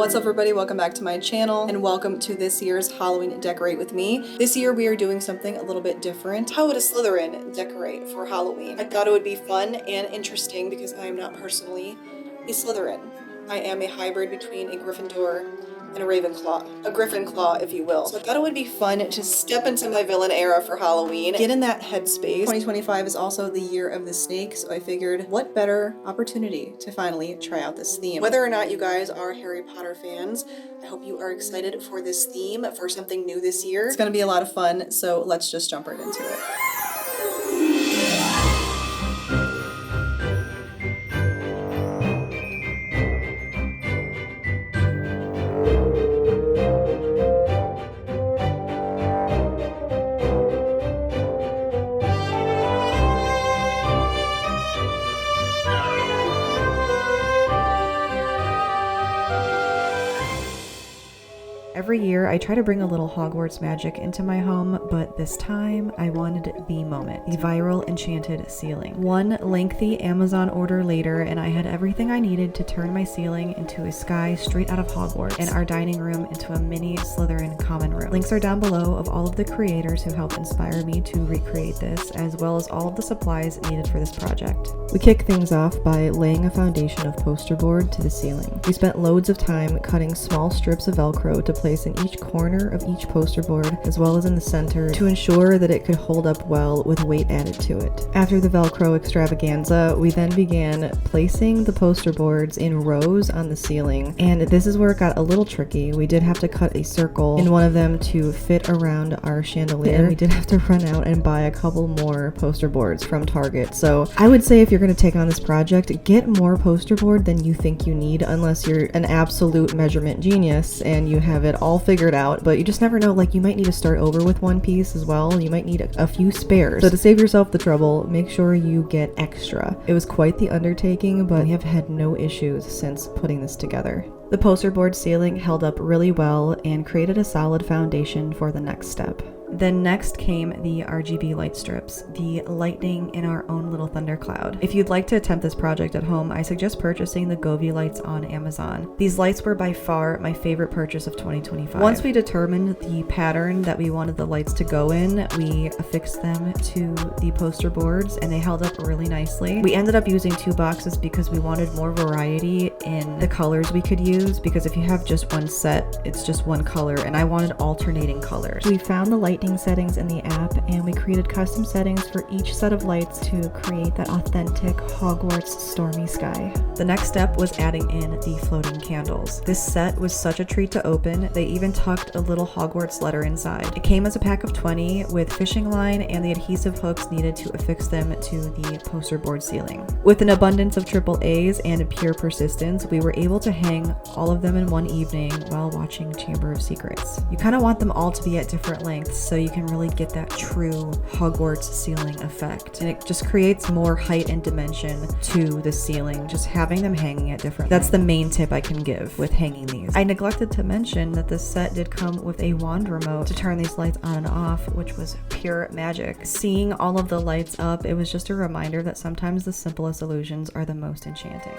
What's up everybody, welcome back to my channel and welcome to this year's Halloween Decorate with me. This year we are doing something a little bit different. How would a Slytherin decorate for Halloween? I thought it would be fun and interesting because I am not personally a Slytherin. I am a hybrid between a Gryffindor and a Ravenclaw. A Gryffindor, if you will. So I thought it would be fun to step into my villain era for Halloween, get in that headspace. 2025 is also the year of the snake, so I figured what better opportunity to finally try out this theme. Whether or not you guys are Harry Potter fans, I hope you are excited for this theme, for something new this year. It's gonna be a lot of fun, so let's just jump right into it. Every year, I try to bring a little Hogwarts magic into my home, but this time, I wanted the moment. The viral enchanted ceiling. One lengthy Amazon order later, and I had everything I needed to turn my ceiling into a sky straight out of Hogwarts, and our dining room into a mini Slytherin common room. Links are down below of all of the creators who helped inspire me to recreate this, as well as all of the supplies needed for this project. We kick things off by laying a foundation of poster board to the ceiling. We spent loads of time cutting small strips of Velcro to place in each corner of each poster board, as well as in the center, to ensure that it could hold up well with weight added to it. After the Velcro extravaganza, we then began placing the poster boards in rows on the ceiling, and this is where it got a little tricky. We did have to cut a circle in one of them to fit around our chandelier, and we did have to run out and buy a couple more poster boards from Target. So I would say if you're going to take on this project, get more poster board than you think you need, unless you're an absolute measurement genius and you have it all figured out, but you just never know, like you might need to start over with one piece as well. You might need a few spares. So to save yourself the trouble, make sure you get extra. It was quite the undertaking, but we have had no issues since putting this together. The poster board ceiling held up really well and created a solid foundation for the next step. Then next came the RGB light strips, the lightning in our own little thundercloud. If you'd like to attempt this project at home, I suggest purchasing the Govee lights on Amazon. These lights were by far my favorite purchase of 2025. Once we determined the pattern that we wanted the lights to go in, we affixed them to the poster boards and they held up really nicely. We ended up using 2 boxes because we wanted more variety in the colors we could use, because if you have just one set, it's just one color, and I wanted alternating colors. We found the lighting settings in the app, and we created custom settings for each set of lights to create that authentic Hogwarts stormy sky. The next step was adding in the floating candles. This set was such a treat to open. They even tucked a little Hogwarts letter inside. It came as a pack of 20 with fishing line and the adhesive hooks needed to affix them to the poster board ceiling. With an abundance of AAAs and pure persistence, we were able to hang all of them in one evening while watching Chamber of Secrets. You kind of want them all to be at different lengths so you can really get that true Hogwarts ceiling effect. And it just creates more height and dimension to the ceiling, just having them hanging at different That's the main tip I can give with hanging these. I neglected to mention that this set did come with a wand remote to turn these lights on and off, which was pure magic. Seeing all of the lights up, it was just a reminder that sometimes the simplest illusions are the most enchanting.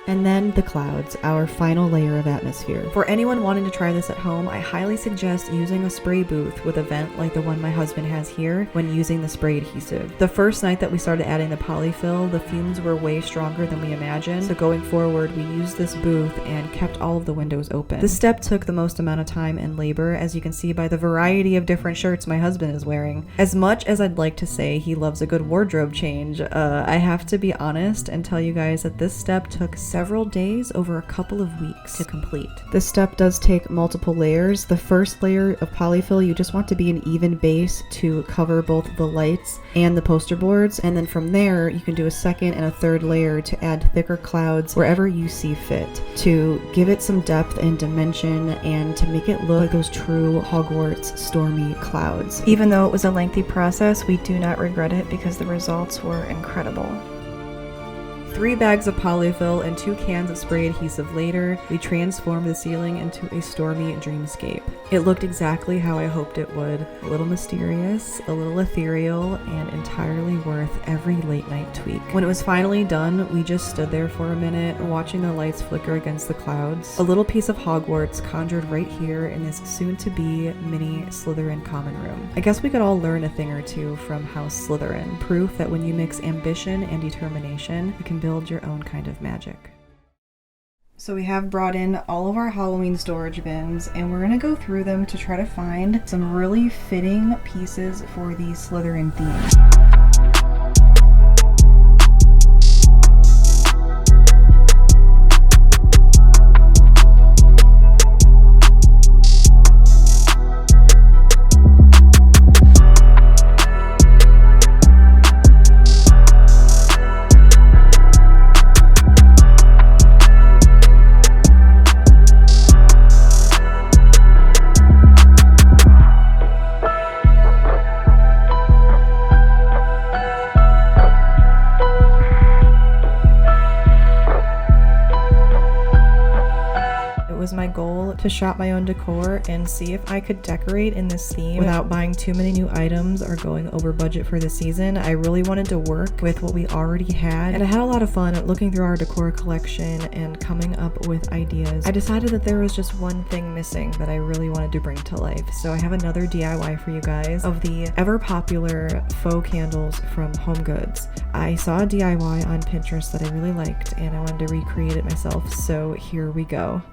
And then the clouds, our final layer of atmosphere. For anyone wanting to try this at home, I highly suggest using a spray booth with a vent like the one my husband has here when using the spray adhesive. The first night that we started adding the polyfill, the fumes were way stronger than we imagined, so going forward we used this booth and kept all of the windows open. This step took the most amount of time and labor, as you can see by the variety of different shirts my husband is wearing. As much as I'd like to say he loves a good wardrobe change, I have to be honest and tell you guys that this step took several days over a couple of weeks to complete. This step does take multiple layers. The first layer of polyfill, you just want to be an even base to cover both the lights and the poster boards, and then from there you can do a second and a third layer to add thicker clouds wherever you see fit, to give it some depth and dimension and to make it look like those true Hogwarts stormy clouds. Even though it was a lengthy process, we do not regret it because the results were incredible. 3 bags of polyfill and 2 cans of spray adhesive later, we transformed the ceiling into a stormy dreamscape. It looked exactly how I hoped it would. A little mysterious, a little ethereal, and entirely worth every late night tweak. When it was finally done, we just stood there for a minute, watching the lights flicker against the clouds. A little piece of Hogwarts conjured right here in this soon-to-be mini Slytherin common room. I guess we could all learn a thing or two from House Slytherin. Proof that when you mix ambition and determination, you can build your own kind of magic. So we have brought in all of our Halloween storage bins, and we're gonna go through them to try to find some really fitting pieces for the Slytherin theme. My goal to shop my own decor and see if I could decorate in this theme without buying too many new items or going over budget for the season. I really wanted to work with what we already had, and I had a lot of fun looking through our decor collection and coming up with ideas. I decided that there was just one thing missing that I really wanted to bring to life, so I have another DIY for you guys of the ever popular faux candles from Home Goods. I saw a DIY on Pinterest that I really liked and I wanted to recreate it myself, so here we go.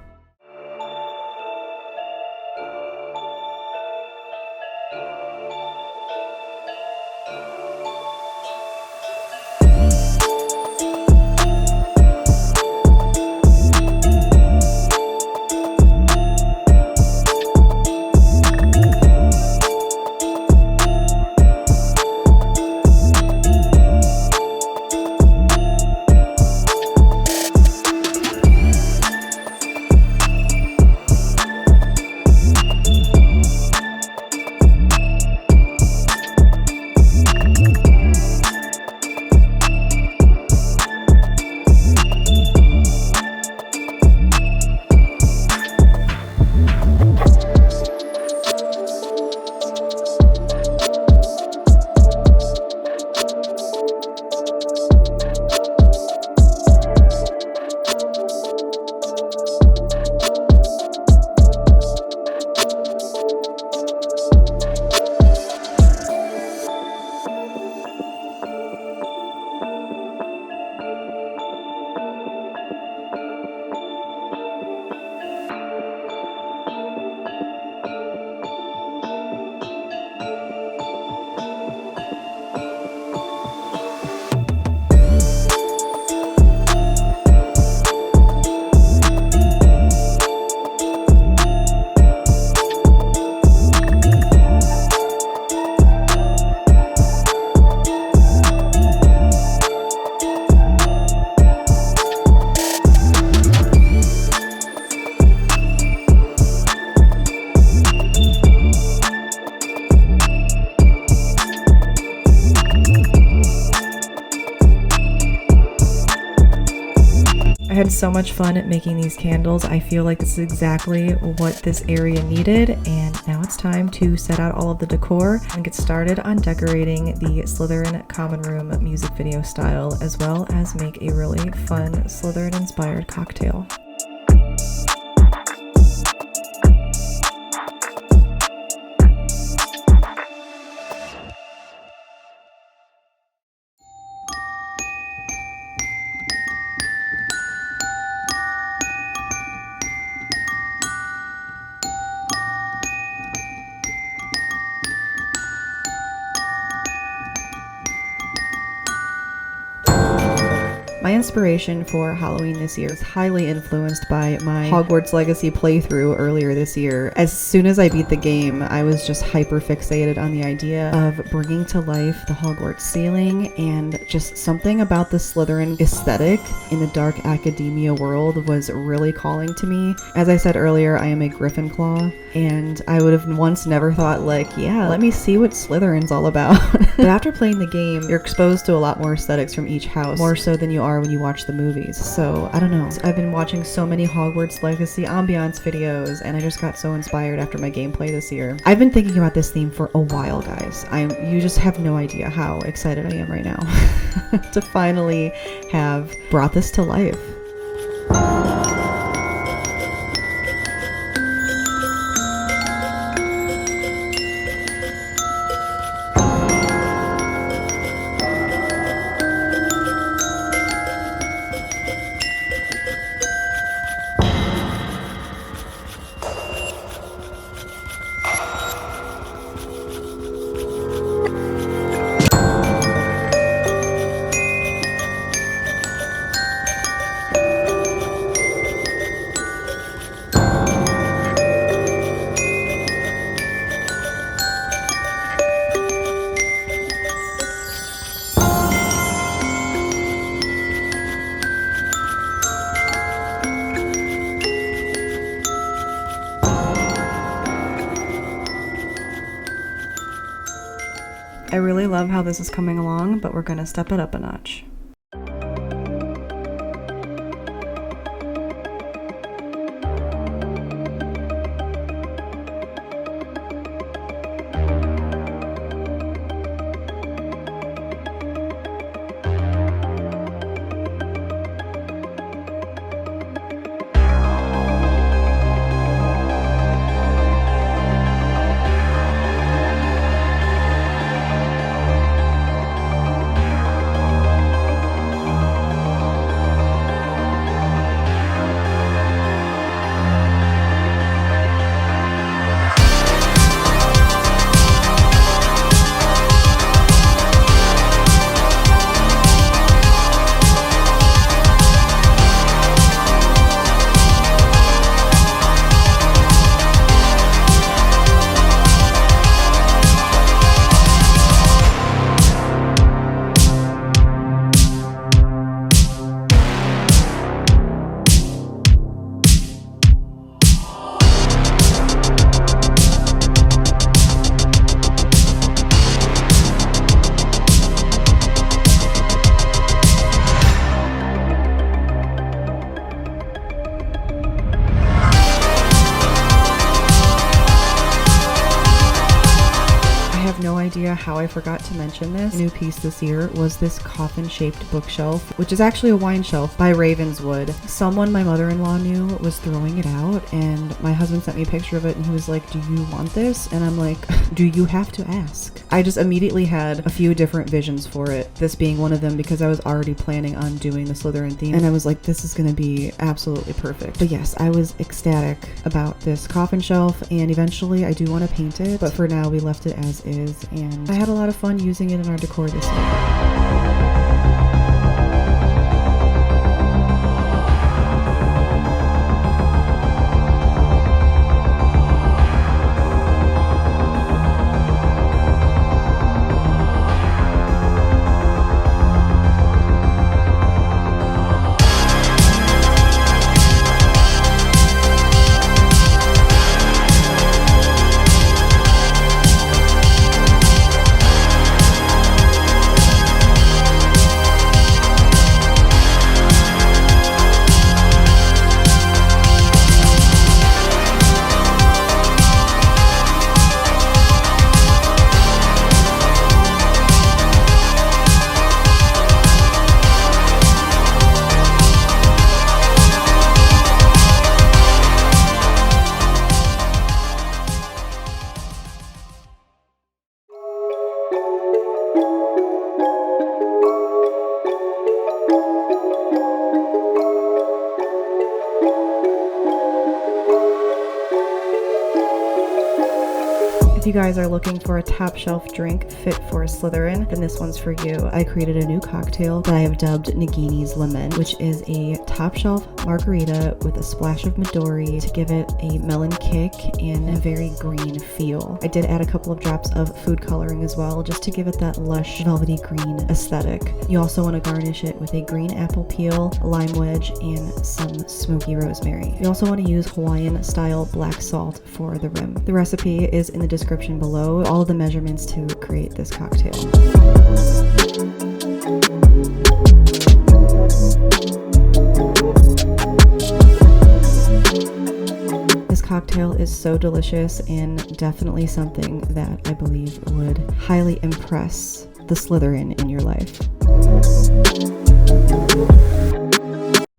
I had so much fun at making these candles. I feel like this is exactly what this area needed, and now it's time to set out all of the decor and get started on decorating the Slytherin common room music video style, as well as make a really fun Slytherin inspired cocktail. My inspiration for Halloween this year is highly influenced by my Hogwarts Legacy playthrough earlier this year. As soon as I beat the game, I was just hyper fixated on the idea of bringing to life the Hogwarts ceiling, and just something about the Slytherin aesthetic in the dark academia world was really calling to me. As I said earlier, I am a Gryffindor, and I would have once never thought, like, yeah, let me see what Slytherin's all about. But after playing the game, you're exposed to a lot more aesthetics from each house, more so than you are when you you watch the movies. So I don't know. I've been watching so many Hogwarts Legacy ambiance videos, and I just got so inspired after my gameplay this year. I've been thinking about this theme for a while, guys. You just have no idea how excited I am right now to finally have brought this to life. I really love how this is coming along, but we're gonna step it up a notch. Idea how I forgot to mention this. A new piece this year was this coffin-shaped bookshelf, which is actually a wine shelf by Ravenswood. Someone my mother-in-law knew was throwing it out, and my husband sent me a picture of it, and he was like, "Do you want this?" And I'm like, "Do you have to ask?" I just immediately had a few different visions for it, this being one of them because I was already planning on doing the Slytherin theme, and I was like, this is gonna be absolutely perfect. But yes, I was ecstatic about this coffin shelf, and eventually I do want to paint it, but for now we left it as is, and I had a lot of fun using it in our decor this year. If you guys are looking for a top shelf drink fit for a Slytherin, then this one's for you. I created a new cocktail that I have dubbed Nagini's Lemon, which is a top shelf margarita with a splash of Midori to give it a melon kick and a very green feel. I did add a couple of drops of food coloring as well, just to give it that lush velvety green aesthetic. You also want to garnish it with a green apple peel, a lime wedge, and some smoky rosemary. You also want to use Hawaiian style black salt for the rim. The recipe is in the description below, all of the measurements to create this cocktail. cocktail is so delicious and definitely something that I believe would highly impress the Slytherin in your life.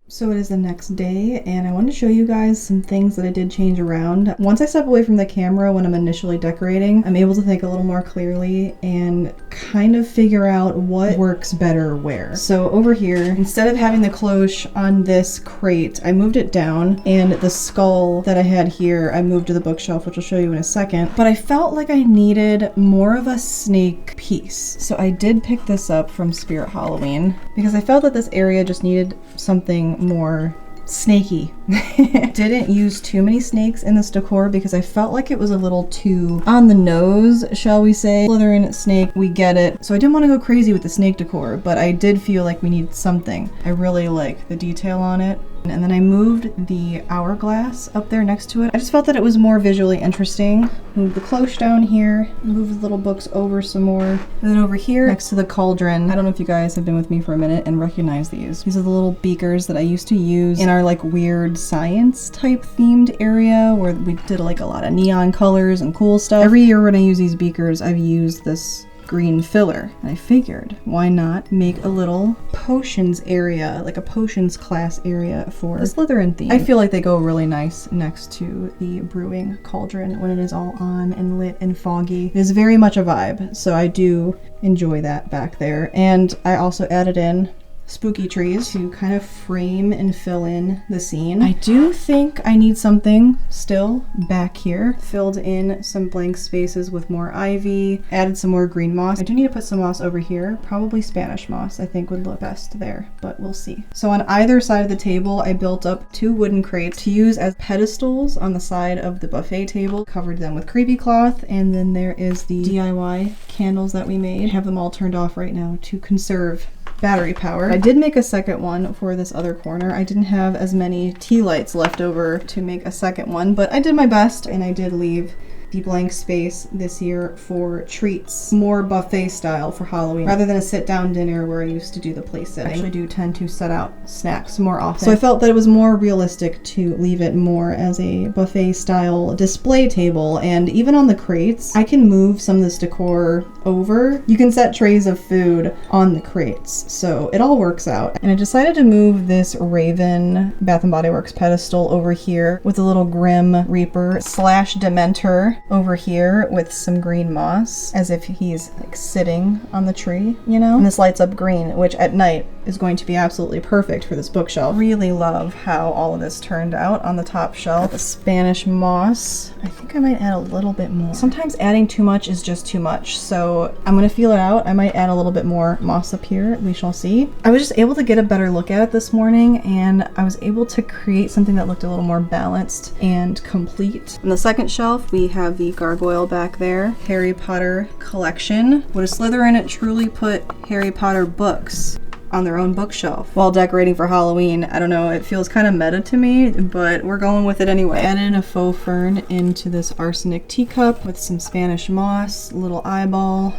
So it is the next day, and I wanted to show you guys some things that I did change around. Once I step away from the camera when I'm initially decorating, I'm able to think a little more clearly and kind of figure out what works better where. So over here, instead of having the cloche on this crate, I moved it down, and the skull that I had here, I moved to the bookshelf, which I'll show you in a second. But I felt like I needed more of a snake piece. So I did pick this up from Spirit Halloween because I felt that this area just needed something more snaky. Didn't use too many snakes in this decor because I felt like it was a little too on the nose, shall we say. Slytherin snake, we get it. So I didn't want to go crazy with the snake decor, but I did feel like we needed something. I really like the detail on it. And then I moved the hourglass up there next to it. I just felt that it was more visually interesting. Moved the cloche down here, moved the little books over some more. And then over here, next to the cauldron, I don't know if you guys have been with me for a minute and recognize these. These are the little beakers that I used to use in our like weird science type themed area where we did like a lot of neon colors and cool stuff. Every year when I use these beakers, I've used this green filler, and I figured why not make a little potions area, like a potions class area for the Slytherin theme. I feel like they go really nice next to the brewing cauldron when it is all on and lit and foggy. It is very much a vibe, so I do enjoy that back there. And I also added in spooky trees to kind of frame and fill in the scene. I do think I need something still back here. Filled in some blank spaces with more ivy, added some more green moss. I do need to put some moss over here. Probably Spanish moss I think would look best there, but we'll see. So on either side of the table, I built up 2 wooden crates to use as pedestals on the side of the buffet table. Covered them with creepy cloth, and then there is the DIY candles that we made. I have them all turned off right now to conserve battery power. I did make a second one for this other corner. I didn't have as many tea lights left over to make a second one, but I did my best, and I did leave the blank space this year for treats, more buffet style for Halloween rather than a sit-down dinner where I used to do the place setting. I actually do tend to set out snacks more often, so I felt that it was more realistic to leave it more as a buffet style display table. And even on the crates, I can move some of this decor over. You can set trays of food on the crates, so it all works out. And I decided to move this Raven Bath & Body Works pedestal over here with a little Grim Reaper / Dementor over here with some green moss, as if he's like sitting on the tree, you know? And this lights up green, which at night is going to be absolutely perfect for this bookshelf. Really love how all of this turned out on the top shelf. The Spanish moss, I think I might add a little bit more. Sometimes adding too much is just too much, so I'm gonna feel it out. I might add a little bit more moss up here, we shall see. I was just able to get a better look at it this morning, and I was able to create something that looked a little more balanced and complete. On the second shelf, we have the gargoyle back there. Harry Potter collection. Would a Slytherin truly put Harry Potter books on their own bookshelf while decorating for Halloween? I don't know, it feels kind of meta to me, but we're going with it anyway. Added a faux fern into this arsenic teacup with some Spanish moss, little eyeball,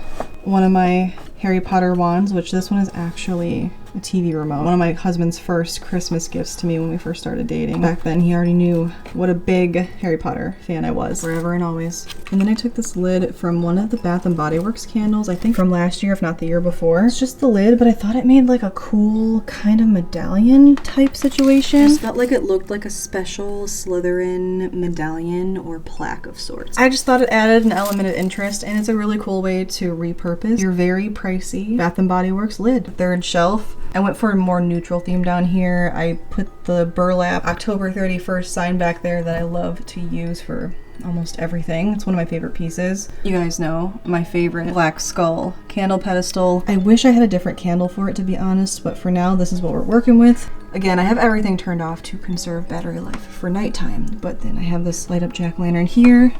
one of my Harry Potter wands, which this one is actually a TV remote. One of my husband's first Christmas gifts to me when we first started dating. Back then, he already knew what a big Harry Potter fan I was, forever and always. And then I took this lid from one of the Bath & Body Works candles, I think from last year, if not the year before. It's just the lid, but I thought it made like a cool kind of medallion type situation. I just felt like it looked like a special Slytherin medallion or plaque of sorts. I just thought it added an element of interest, and it's a really cool way to repurpose your very pricey Bath & Body Works lid. Third shelf, I went for a more neutral theme down here. I put the burlap October 31st sign back there that I love to use for almost everything. It's one of my favorite pieces. You guys know my favorite black skull candle pedestal. I wish I had a different candle for it, to be honest, but for now this is what we're working with. Again, I have everything turned off to conserve battery life for nighttime, but then I have this light up jack-o'-lantern here,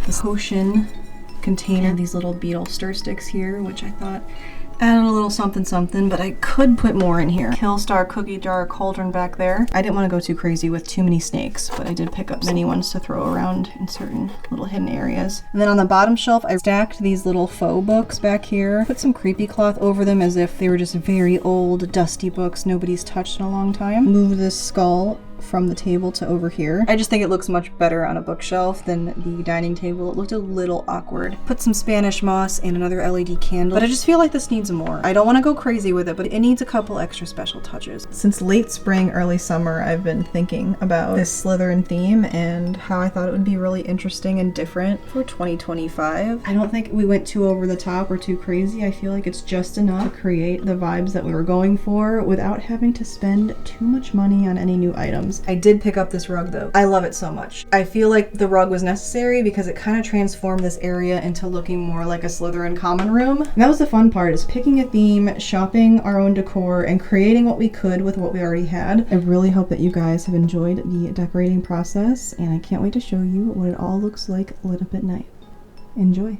this potion container, these little beetle stir sticks here, which I thought added a little something something, but I could put more in here. Killstar cookie jar cauldron back there. I didn't want to go too crazy with too many snakes, but I did pick up many ones to throw around in certain little hidden areas. And then on the bottom shelf, I stacked these little faux books back here. Put some creepy cloth over them as if they were just very old, dusty books nobody's touched in a long time. Moved this skull from the table to over here. I just think it looks much better on a bookshelf than the dining table. It looked a little awkward. Put some Spanish moss and another LED candle, but I just feel like this needs more. I don't want to go crazy with it, but it needs a couple extra special touches. Since late spring, early summer, I've been thinking about this Slytherin theme and how I thought it would be really interesting and different for 2025. I don't think we went too over the top or too crazy. I feel like it's just enough to create the vibes that we were going for without having to spend too much money on any new items. I did pick up this rug though. I love it so much. I feel like the rug was necessary because it kind of transformed this area into looking more like a Slytherin common room. And that was the fun part, is picking a theme, shopping our own decor, and creating what we could with what we already had. I really hope that you guys have enjoyed the decorating process, and I can't wait to show you what it all looks like lit up at night. Enjoy.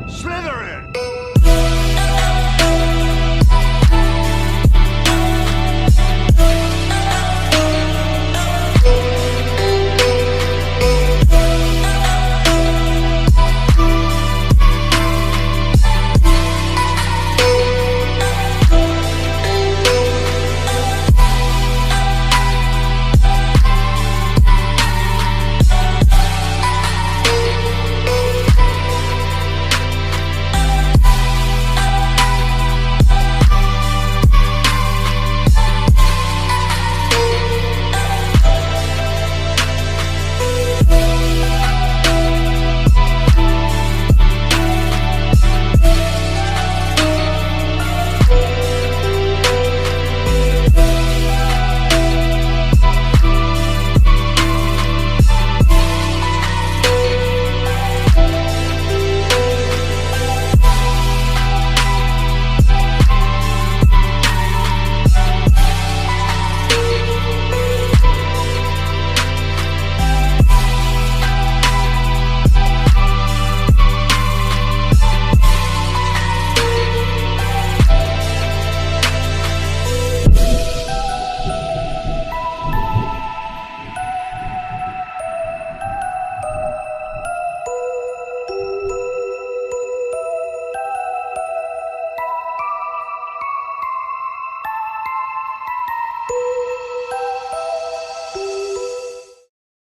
Slytherin!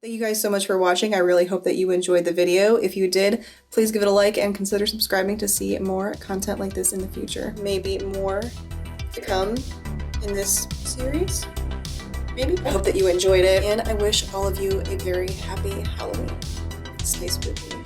Thank you guys so much for watching. I really hope that you enjoyed the video. If you did, please give it a like and consider subscribing to see more content like this in the future. Maybe more to come in this series. Maybe. I hope that you enjoyed it, and I wish all of you a very happy Halloween. Stay spooky.